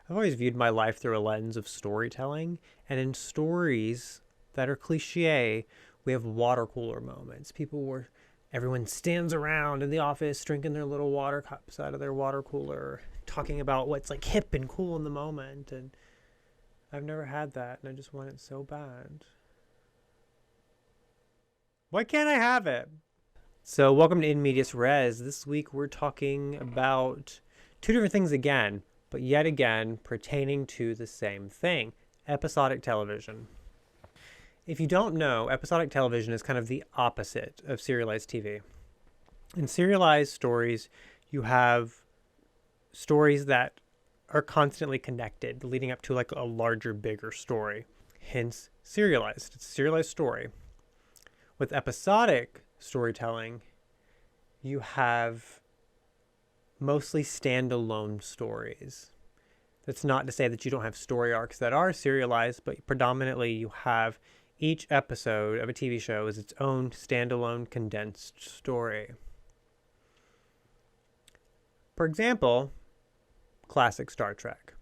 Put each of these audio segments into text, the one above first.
I've always viewed my life through a lens of storytelling, and in stories that are cliche, we have water cooler moments. Everyone stands around in the office drinking their little water cups out of their water cooler, talking about what's like hip and cool in the moment. And I've never had that, and I just want it so bad. Why can't I have it? So welcome to In Medias Res. This week we're talking about two different things again, but yet again pertaining to the same thing, episodic television. If you don't know, episodic television is kind of the opposite of serialized TV. In serialized stories, you have stories that are constantly connected, leading up to like a larger, bigger story. Hence, serialized. It's a serialized story. With episodic storytelling, you have mostly standalone stories. That's not to say that you don't have story arcs that are serialized, but predominantly you have each episode of a TV show is its own standalone condensed story. For example, classic Star Trek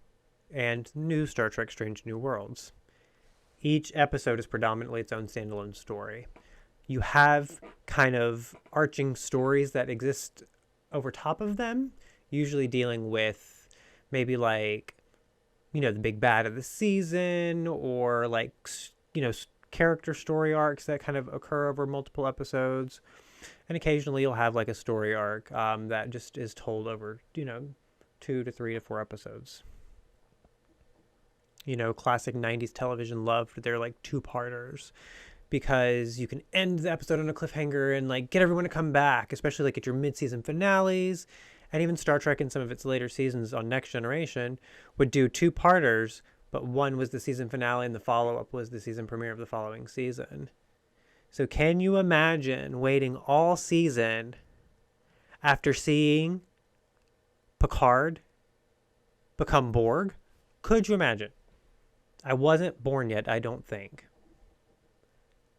and new Star Trek Strange New Worlds. Each episode is predominantly its own standalone story. You have kind of arching stories that exist over top of them, usually dealing with maybe like, the big bad of the season, or like, character story arcs that kind of occur over multiple episodes. And occasionally you'll have like a story arc that just is told over, 2 to 3 to 4 episodes. Classic 90s television loved their like two-parters, because you can end the episode on a cliffhanger and like get everyone to come back, especially like at your mid-season finales. And even Star Trek in some of its later seasons on Next Generation would do two-parters, but one was the season finale and the follow-up was the season premiere of the following season. So can you imagine waiting all season after seeing Picard become Borg? Could you imagine? I wasn't born yet, I don't think.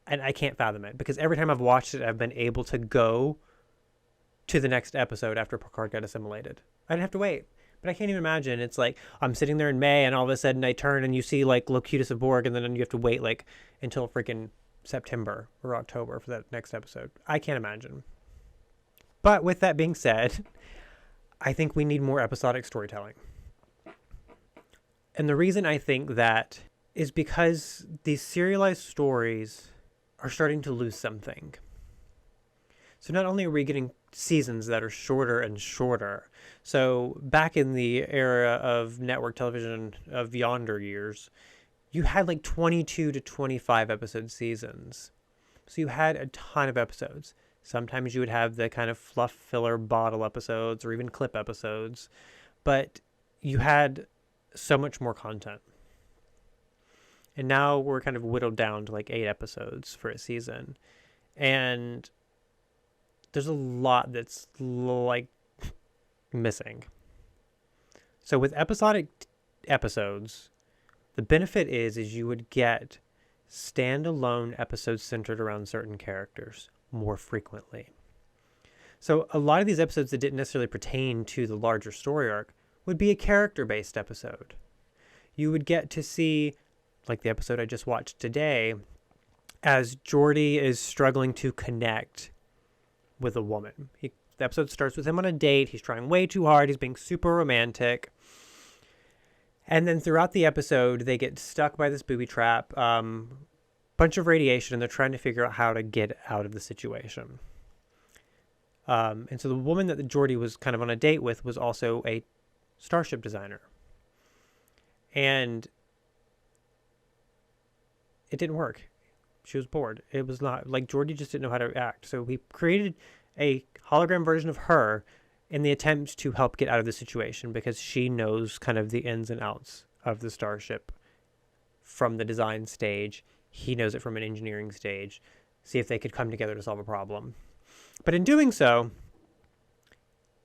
And I can't fathom it, because every time I've watched it, I've been able to go to the next episode after Picard got assimilated. I didn't have to wait. But I can't even imagine. It's like I'm sitting there in May and all of a sudden I turn and you see like Locutus of Borg, and then you have to wait like until freaking September or October for that next episode. I can't imagine. But with that being said, I think we need more episodic storytelling. And the reason I think that is because these serialized stories are starting to lose something. So not only are we getting seasons that are shorter and shorter. So back in the era of network television of yonder years, you had like 22 to 25 episode seasons. So you had a ton of episodes. Sometimes you would have the kind of fluff filler bottle episodes or even clip episodes, but you had so much more content. And now we're kind of whittled down to like 8 episodes for a season. And there's a lot that's like missing. So with episodic episodes, the benefit is you would get standalone episodes centered around certain characters more frequently. So a lot of these episodes that didn't necessarily pertain to the larger story arc would be a character-based episode. You would get to see, like the episode I just watched today, as Geordi is struggling to connect with a woman. The episode starts with him on a date. He's trying way too hard. He's being super romantic. And then throughout the episode, they get stuck by this booby trap, bunch of radiation, and they're trying to figure out how to get out of the situation. And so the woman that Geordi was kind of on a date with was also a starship designer. And it didn't work. She was bored. It was not like Geordi just didn't know how to act. So he created a hologram version of her in the attempt to help get out of the situation, because she knows kind of the ins and outs of the starship from the design stage. He knows it from an engineering stage. See if they could come together to solve a problem. But in doing so,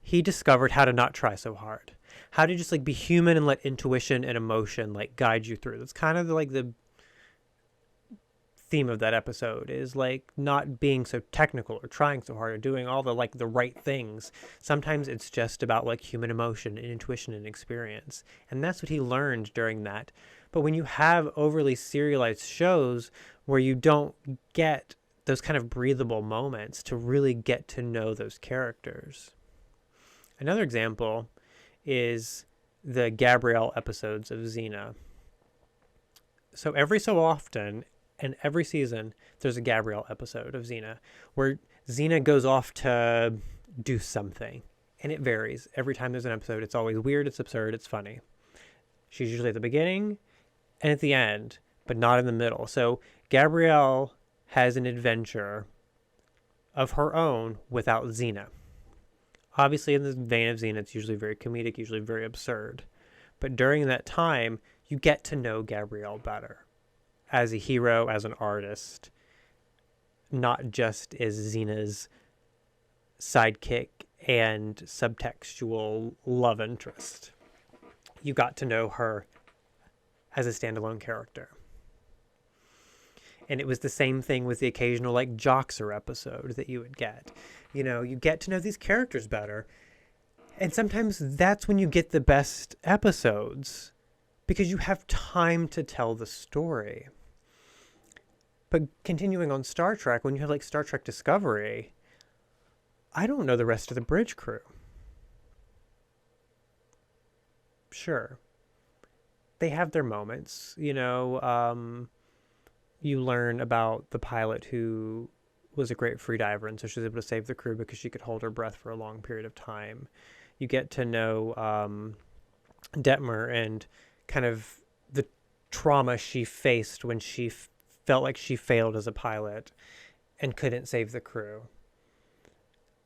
he discovered how to not try so hard. How to just like be human and let intuition and emotion like guide you through. That's kind of like the theme of that episode is like not being so technical or trying so hard or doing all the like the right things. Sometimes it's just about like human emotion and intuition and experience. And that's what he learned during that. But when you have overly serialized shows where you don't get those kind of breathable moments to really get to know those characters. Another example is the Gabrielle episodes of Xena. So every so often, and every season, there's a Gabrielle episode of Xena where Xena goes off to do something. And it varies. Every time there's an episode, it's always weird, it's absurd, it's funny. She's usually at the beginning and at the end, but not in the middle. So Gabrielle has an adventure of her own without Xena. Obviously, in the vein of Xena, it's usually very comedic, usually very absurd. But during that time, you get to know Gabrielle better as a hero, as an artist, not just as Xena's sidekick and subtextual love interest. You got to know her as a standalone character. And it was the same thing with the occasional like Joxer episode that you would get. You know, you get to know these characters better. And sometimes that's when you get the best episodes because you have time to tell the story. But continuing on Star Trek, when you have like Star Trek Discovery, I don't know the rest of the bridge crew. Sure. They have their moments, you know, you learn about the pilot who was a great freediver, and so she was able to save the crew because she could hold her breath for a long period of time. You get to know Detmer and kind of the trauma she faced when she felt like she failed as a pilot and couldn't save the crew.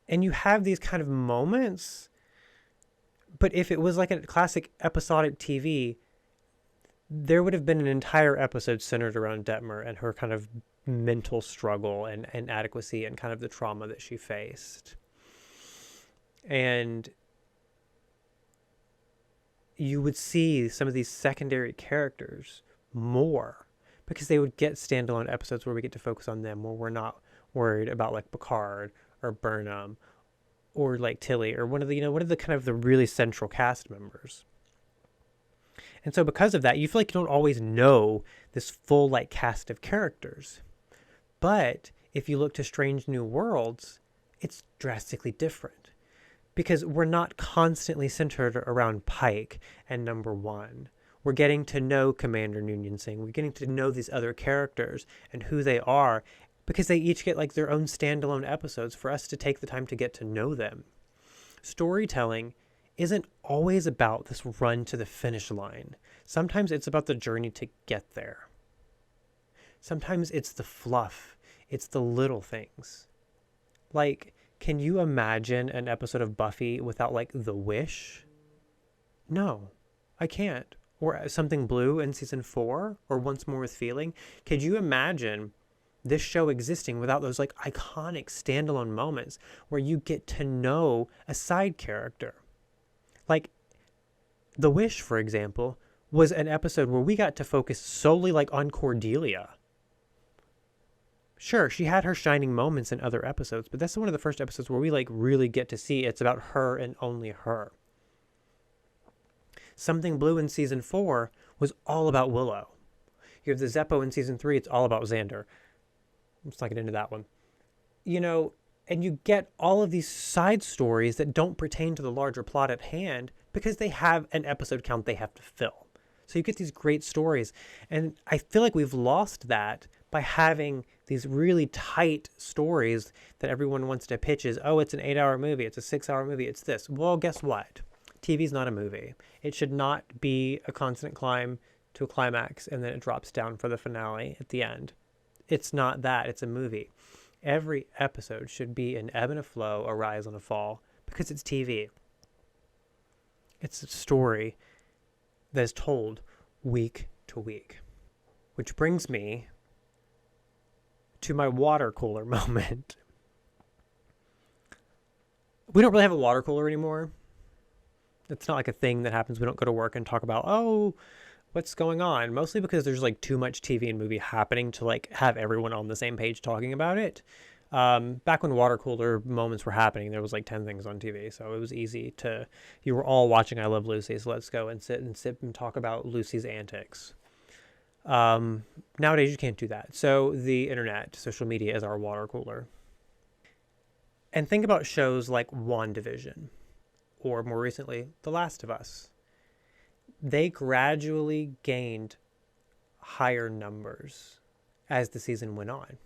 And you have these kind of moments, but if it was like a classic episodic TV, there would have been an entire episode centered around Detmer and her kind of mental struggle and inadequacy and kind of the trauma that she faced. And you would see some of these secondary characters more because they would get standalone episodes where we get to focus on them, where we're not worried about like Picard or Burnham or like Tilly or one of the kind of the really central cast members. And so because of that, you feel like you don't always know this full like cast of characters. But if you look to Strange New Worlds, it's drastically different because we're not constantly centered around Pike and Number One. We're getting to know Commander Noonien Singh. We're getting to know these other characters and who they are because they each get like their own standalone episodes for us to take the time to get to know them. Storytelling isn't always about this run to the finish line. Sometimes it's about the journey to get there. Sometimes it's the fluff. It's the little things. Like, can you imagine an episode of Buffy without, like, The Wish? No, I can't. Or Something Blue in season 4, or Once More with Feeling. Could you imagine this show existing without those, like, iconic standalone moments where you get to know a side character? Like, The Wish, for example, was an episode where we got to focus solely like on Cordelia. Sure, she had her shining moments in other episodes, but that's one of the first episodes where we like really get to see it's about her and only her. Something Blue in season 4 was all about Willow. You have the Zeppo in season 3, it's all about Xander. Let's not get into that one. You know, and you get all of these side stories that don't pertain to the larger plot at hand because they have an episode count they have to fill. So you get these great stories. And I feel like we've lost that by having these really tight stories that everyone wants to pitch as, oh, it's an 8-hour movie, it's a 6-hour movie, it's this. Well, guess what? TV's not a movie. It should not be a constant climb to a climax and then it drops down for the finale at the end. It's not that. It's a movie. Every episode should be an ebb and a flow, a rise and a fall, because it's TV. It's a story that is told week to week. Which brings me to my water cooler moment. We don't really have a water cooler anymore. It's not like a thing that happens. We don't go to work and talk about, oh, what's going on? Mostly because there's like too much TV and movie happening to like have everyone on the same page talking about it. Back when water cooler moments were happening, there was like 10 things on TV. So it was easy to, you were all watching I Love Lucy. So let's go and sit and talk about Lucy's antics. Nowadays you can't do that. So the internet, social media is our water cooler. And think about shows like Wandavision, or more recently, The Last of Us. They gradually gained higher numbers as the season went on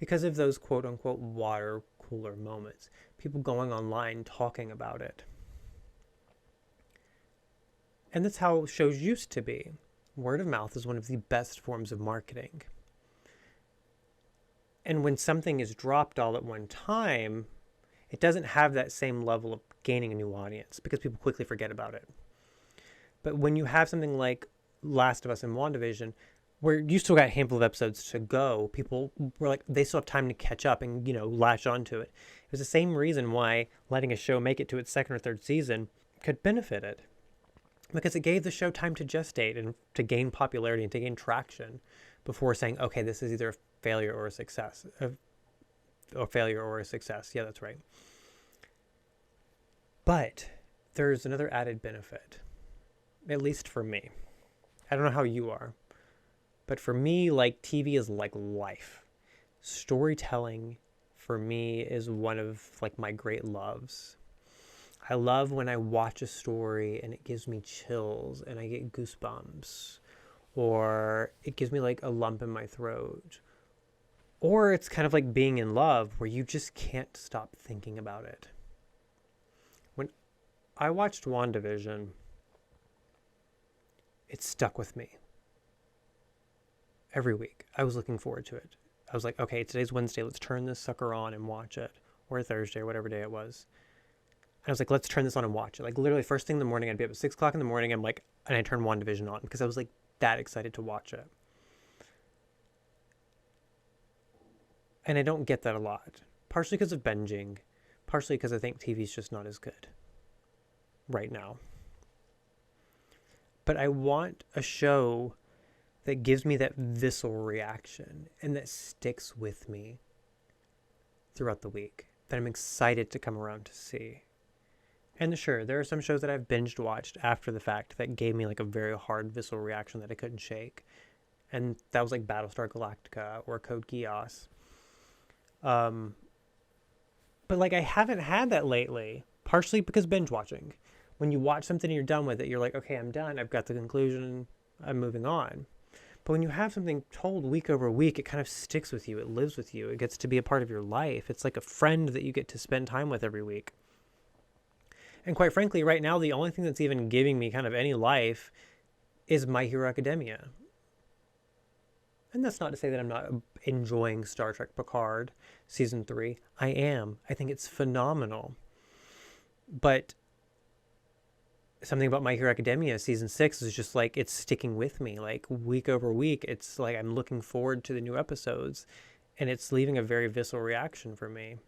because of those quote unquote water cooler moments, people going online talking about it. And that's how shows used to be. Word of mouth is one of the best forms of marketing. And when something is dropped all at one time, it doesn't have that same level of gaining a new audience because people quickly forget about it. But when you have something like Last of Us and WandaVision, where you still got a handful of episodes to go, people were like, they still have time to catch up and, latch onto it. It was the same reason why letting a show make it to its second or third season could benefit it. Because it gave the show time to gestate and to gain popularity and to gain traction before saying, okay, this is either a failure or a success. A failure or a success. Yeah, that's right. But there's another added benefit, at least for me. I don't know how you are, but for me, like, TV is like life. Storytelling for me is one of like my great loves. I love when I watch a story and it gives me chills and I get goosebumps, or it gives me like a lump in my throat, or it's kind of like being in love where you just can't stop thinking about it. When I watched WandaVision, it stuck with me. Every week, I was looking forward to it. I was like, okay, today's Wednesday, let's turn this sucker on and watch it, or Thursday, or whatever day it was. I was like, let's turn this on and watch it. Like literally first thing in the morning, I'd be up at 6 o'clock in the morning. And I turned WandaVision on because I was like that excited to watch it. And I don't get that a lot, partially because of binging, partially because I think TV's just not as good right now. But I want a show that gives me that visceral reaction and that sticks with me throughout the week, that I'm excited to come around to see. And sure, there are some shows that I've binged watched after the fact that gave me like a very hard visceral reaction that I couldn't shake. And that was like Battlestar Galactica or Code Geass. But like I haven't had that lately, partially because binge watching. When you watch something and you're done with it, you're like, okay, I'm done. I've got the conclusion. I'm moving on. But when you have something told week over week, it kind of sticks with you. It lives with you. It gets to be a part of your life. It's like a friend that you get to spend time with every week. And quite frankly, right now, the only thing that's even giving me kind of any life is My Hero Academia. And that's not to say that I'm not enjoying Star Trek Picard Season 3. I am. I think it's phenomenal. But something about My Hero Academia Season 6 is just like, it's sticking with me. Like week over week, it's like I'm looking forward to the new episodes. And it's leaving a very visceral reaction for me.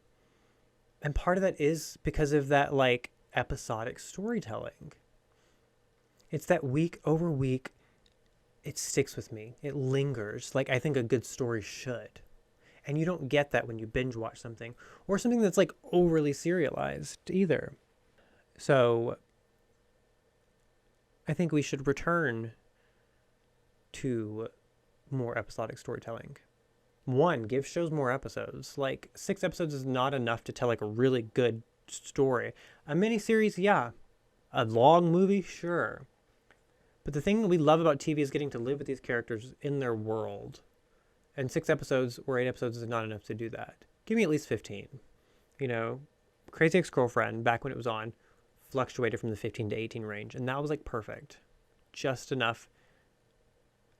And part of that is because of that like episodic storytelling. It's that week over week, it sticks with me. It lingers like I think a good story should. And you don't get that when you binge watch something or something that's like overly serialized either. So I think we should return to more episodic storytelling. One, give shows more episodes. Like 6 episodes is not enough to tell like a really good story. A miniseries, yeah. A long movie, sure. But the thing that we love about TV is getting to live with these characters in their world. And 6 episodes or 8 episodes is not enough to do that. Give me at least 15. Crazy Ex-Girlfriend, back when it was on, fluctuated from the 15 to 18 range. And that was like perfect. Just enough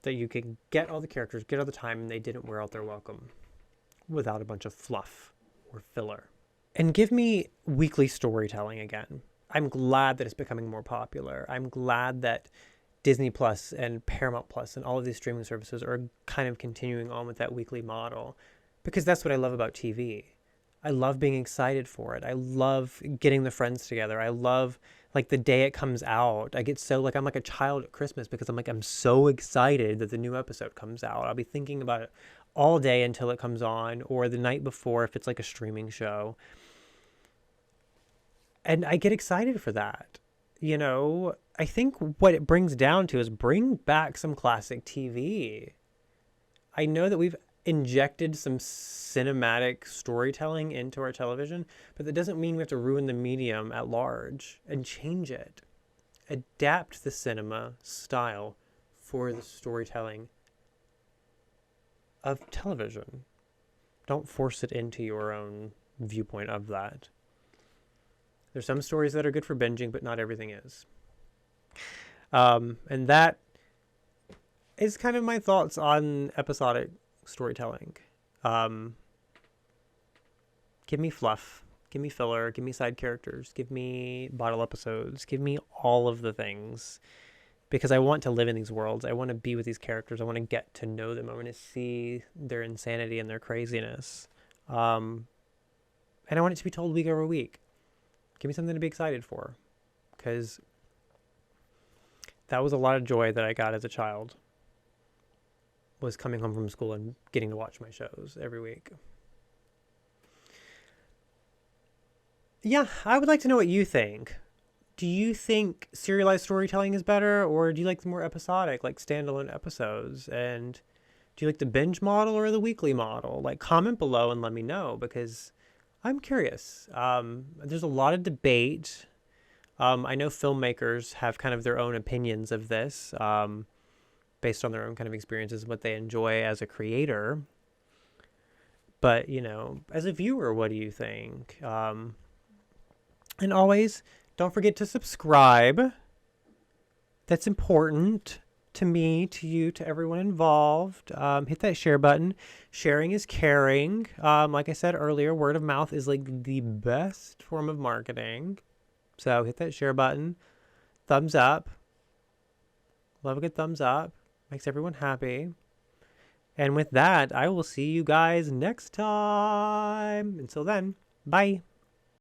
that you could get all the characters, get all the time, and they didn't wear out their welcome without a bunch of fluff or filler. And give me weekly storytelling again. I'm glad that it's becoming more popular. I'm glad that Disney Plus and Paramount Plus and all of these streaming services are kind of continuing on with that weekly model, because that's what I love about TV. I love being excited for it. I love getting the friends together. I love like the day it comes out. I get so like, I'm like a child at Christmas because I'm like, I'm so excited that the new episode comes out. I'll be thinking about it all day until it comes on, or the night before if it's like a streaming show. And I get excited for that. You know, I think what it brings down to is bring back some classic TV. I know that we've injected some cinematic storytelling into our television, but that doesn't mean we have to ruin the medium at large and change it. Adapt the cinema style for the storytelling of television. Don't force it into your own viewpoint of that. There's some stories that are good for binging, but not everything is. And that is kind of my thoughts on episodic storytelling. Give me fluff, give me filler, give me side characters, give me bottle episodes, give me all of the things, because I want to live in these worlds. I want to be with these characters. I want to get to know them. I want to see their insanity and their craziness. And I want it to be told week over week. Give me something to be excited for, because that was a lot of joy that I got as a child, was coming home from school and getting to watch my shows every week. Yeah, I would like to know what you think. Do you think serialized storytelling is better, or do you like the more episodic, like standalone episodes? And do you like the binge model or the weekly model? Like, comment below and let me know, because I'm curious. There's a lot of debate. I know filmmakers have kind of their own opinions of this, based on their own kind of experiences and what they enjoy as a creator. But, you know, as a viewer, what do you think? And always, don't forget to subscribe. That's important to me, to you, to everyone involved. Hit that share button. Sharing is caring. Like I said earlier, word of mouth is like the best form of marketing. So hit that share button. Thumbs up. Love a good thumbs up. Makes everyone happy. And with that, I will see you guys next time. Until then, bye.